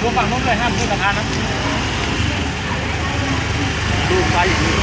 ดูฝั่งนู้นเลยห้ามพูดสะพานนะดูไฟอย่างนี้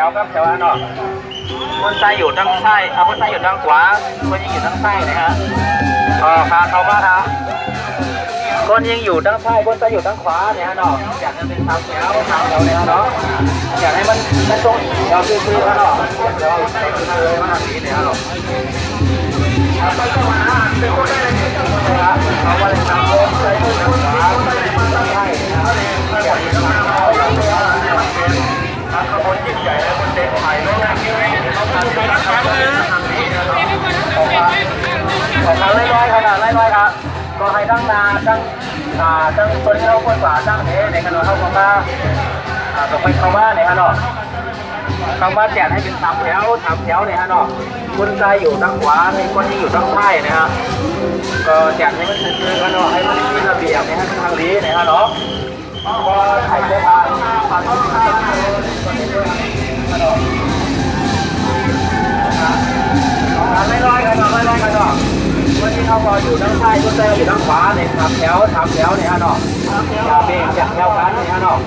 เขากำแถวเนาะคนซ้ายอยู่ทางซ้ายคนซ้ายอยู่ทางขวาคนยิงอยู่ทางซ้ายนะฮะพาเขามาฮะคนยิงอยู่ทางซ้ายคนซ้ายอยู่ทางขวาเนี่ยฮะเนาะอยากจะเป็นทางแถวเนี่ยเนาะอยากให้มันตรงเดี๋ยวคือเนาะเดี๋ยวเลยมาสีเนี่ยเนาะไปเข้ามาเป็นคนได้เลยนะครับเขาว่าเลยทางคนซ้ายอยู่ทางขวาใช่นะครับอยากจะมาเอาขบวนยิ่งใหญ่และคนเด็กไทยแล้วนะเขาทำการทำเลยทำนี้นะครับออกมาไล่ๆครับก็ให้ตั้งนาตั้งตัวนี้เราคนกว่าตั้งในขนมเข้ามาตกไปเข้ามาเนี่ยฮะเนาะเข้ามาแจกให้เป็น3 แถวเนี่ยฮะเนาะคนซ้ายอยู่ทางขวามีคนที่อยู่ทางซ้ายนะฮะก็แจกให้มันคือกันเนาะให้มันมีระเบียบในทางนี้นะฮะเนาะพอถ่ายเสื้อผ้าต้องข้าวไม่ร้อยกันเนาะวันที่เขาพออยู่ทางซ้ายก็เจออยู่ทางขวาเนี่ย3 แถวเนี่ยฮะเนาะอย่าเบรกจากแถวกันเนี่ยฮะเนาะ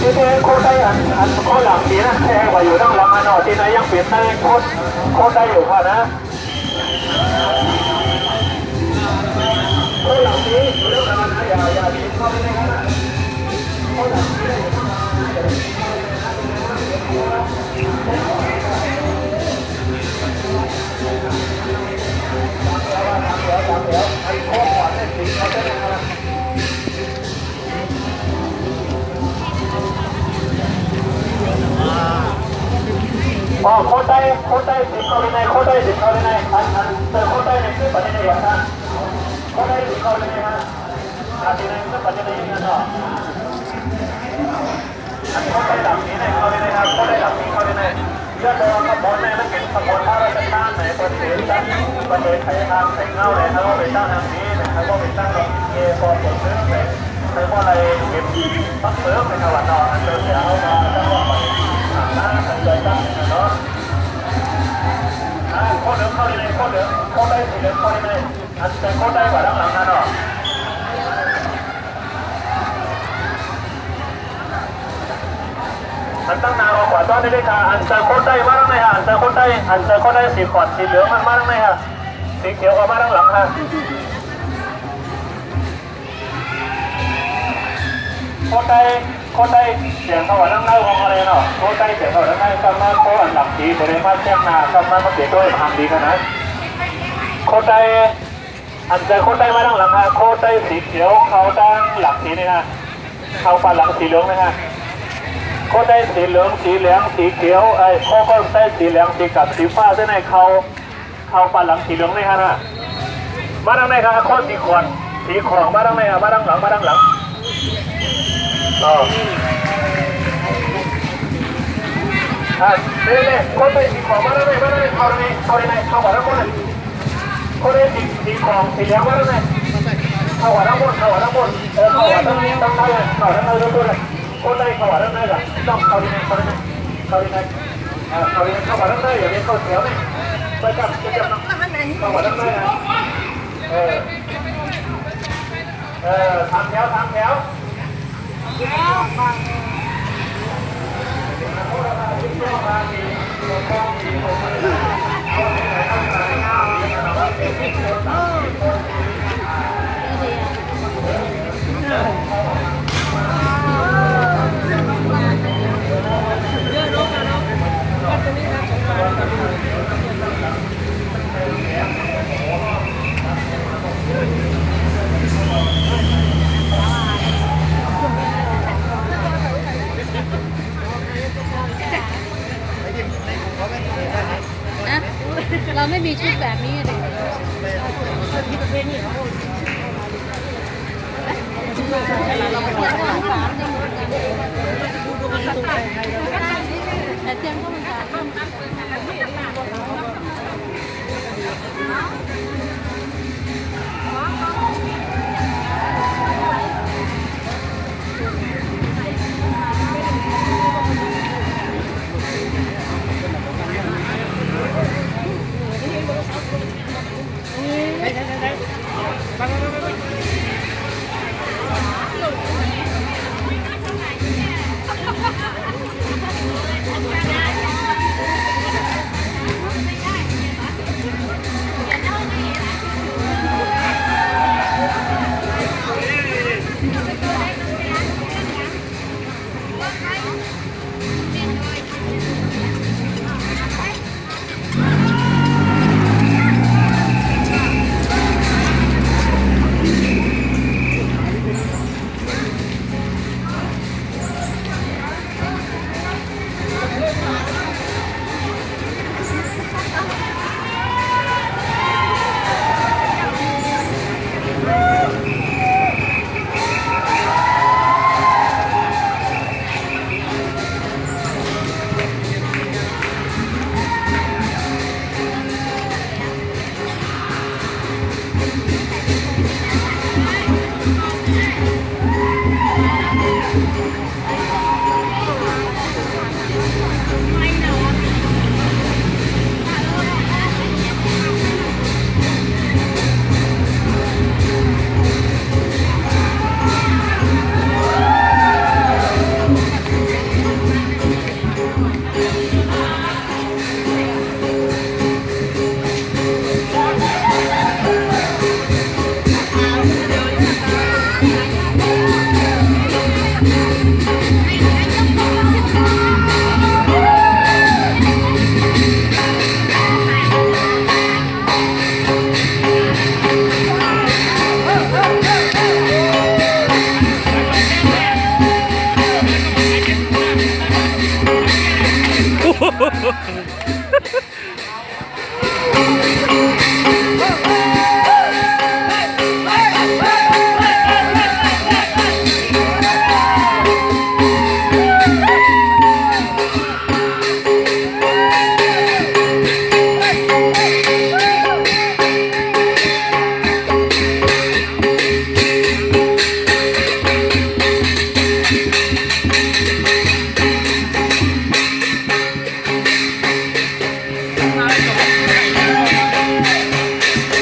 ที่โคตรได้อันโคตรหลังนี้นะแค่ว่าอยู่ทางหลังฮะเนาะที่ไหนยังเปลี่ยนได้โคตรได้อยู่ค่ะนะโคตรหลังนี้อยู่เรื่องอะไรนะอย่าบินเข้าไปในนั้นโคตรหลังนี้โคตรได้ติดเข้าไปในโคตรได้ติดเข้าไปในอันเจอโคตรได้ในคือปัจจัยอย่างนั้นโคตรได้ติดเข้าไปในฮะอันนี้ในคือปัจจัยอย่างนั้นเนาะอันโคตรได้หลังนี้ในเข้าไปในครับโคตรได้หลังนี้เข้าไปในเชื่อตัวขบวนในมันเป็นขบวนท่าราชการในประเทศตั้งประเทศไทยทางแต่งเงาเลยถ้าเราไปตั้งทางนี้ถ้าเราไปตั้งเราเกี่ยวกับผลเรื่องเลยใช้พวกอะไรเก็บตั้งเสริมเป็นขวัญนอนอันเดิมเดี๋ยวเอามาตั้งว่าไปตั้งเลยตั้งเนาะโคตรเดิมเข้าในโคตรเดิมโคตรได้สีเดิมเข้าในอันเป็นโคตรได้กว่าด้านหลังนั่นเนาะ มันตั้งนานกว่าตอนนี้ค่ะอันเจอคนได้มาตั้งไหนฮะอันเจอคนได้สีขอดสีเหลืองมันมาตั้งไหนฮะสีเขียวก็มาตั้งหลังฮะคนได้เสียงเขาว่าตั้งหน้าของอะไรเนาะคนได้เสียงเขาตั้งหน้ากำมาโคอันหลังสีบริมาแจ้งนากำมาเสียด้วยทำดีกันนะคนได้อันเจอคนได้มาตั้งหลังฮะคนได้สีเขียวเขาตั้งหลังสีนี่ฮะเขาปาหลังสีเหลืองนะฮะก็ได้สีเหลืองสีเหลืองสีเขียวไอ้ข้อก็ได้สีเหลืองสีกับสีฟ้าเส้นในเขาปาหลังสีเหลืองนี่ฮะนะมาดังไหนครับข้อสีขวดสีของมาดังไหนครับมาดังหลังอ๋อเนี่ยคนได้สีของมาดังไหนเข้าในเข้าหัวทั้งหมดคนได้สีของสีเหลืองมาดังไหนเข้าหัวทั้งหมดเข้าหัวทั้งทั้งเลยคนได้เข้าหัวทั้งเลยล่ะต้องเข้าในเข้าหัวทั้งเลยอย่างนี้เข้าแถวนี่ไปจับเข้าหัวทั้งเลยนะทำแถวเราไม่มีชุดแบบนี้เลยแต่เตียงก็มันขา